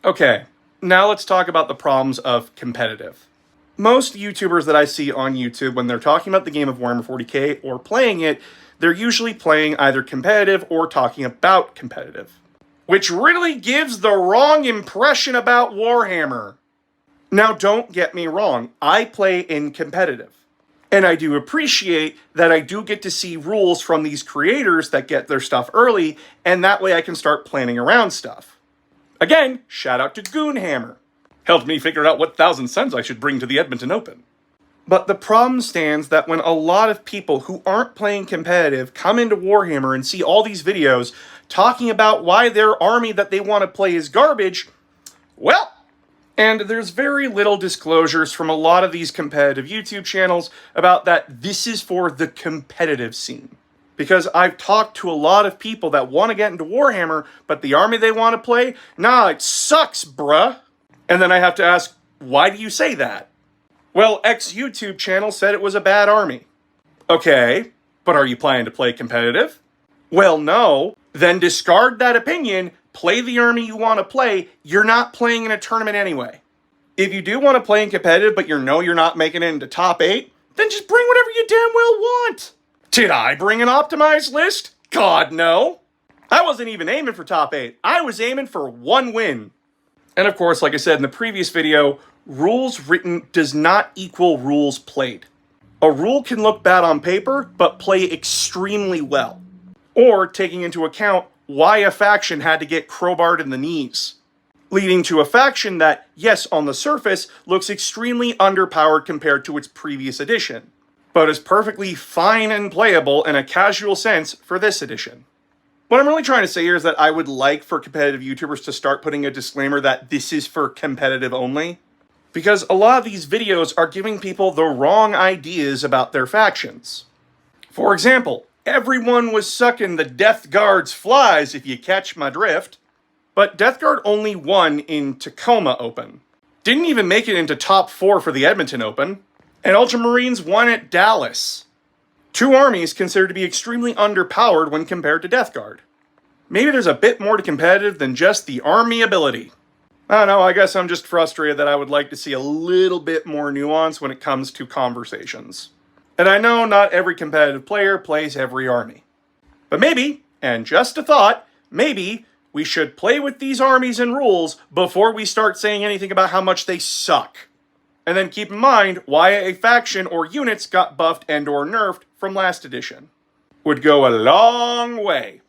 Okay, now let's talk about the problems of competitive. Most YouTubers that I see on YouTube, when they're talking about the game of Warhammer 40k or playing it, they're usually playing either competitive or talking about competitive, which really gives the wrong impression about Warhammer. Now, don't get me wrong, I play in competitive. And I do appreciate that I do get to see rules from these creators that get their stuff early, and that way I can start planning around stuff. Again, shout out to Goonhammer. Helped me figure out what 1,000 Suns I should bring to the Edmonton Open. But the problem stands that when a lot of people who aren't playing competitive come into Warhammer and see all these videos talking about why their army that they want to play is garbage, well, and there's very little disclosures from a lot of these competitive YouTube channels about that this is for the competitive scene. Because I've talked to a lot of people that want to get into Warhammer, but the army they want to play, nah, it sucks, bruh. And then I have to ask, why do you say that? Well, X YouTube channel said it was a bad army. Okay, but are you planning to play competitive? Well, no. Then discard that opinion, play the army you want to play. You're not playing in a tournament anyway. If you do want to play in competitive, but you know you're not making it into top 8, then just bring whatever you damn well want. Did I bring an optimized list? God, no. I wasn't even aiming for top 8. I was aiming for 1 win. And of course, like I said in the previous video, rules written does not equal rules played. A rule can look bad on paper, but play extremely well. Or taking into account why a faction had to get crowbarred in the knees, leading to a faction that, yes, on the surface, looks extremely underpowered compared to its previous edition, but is perfectly fine and playable in a casual sense for this edition. What I'm really trying to say here is that I would like for competitive YouTubers to start putting a disclaimer that this is for competitive only, because a lot of these videos are giving people the wrong ideas about their factions. For example, everyone was sucking the Death Guard's flies, if you catch my drift. But Death Guard only won in Tacoma Open. Didn't even make it into top 4 for the Edmonton Open. And Ultramarines won at Dallas. 2 armies considered to be extremely underpowered when compared to Death Guard. Maybe there's a bit more to competitive than just the army ability. I don't know, I guess I'm just frustrated that I would like to see a little bit more nuance when it comes to conversations. And I know not every competitive player plays every army. But maybe, and just a thought, maybe we should play with these armies and rules before we start saying anything about how much they suck. And then keep in mind why a faction or units got buffed and or nerfed from last edition. Would go a long way.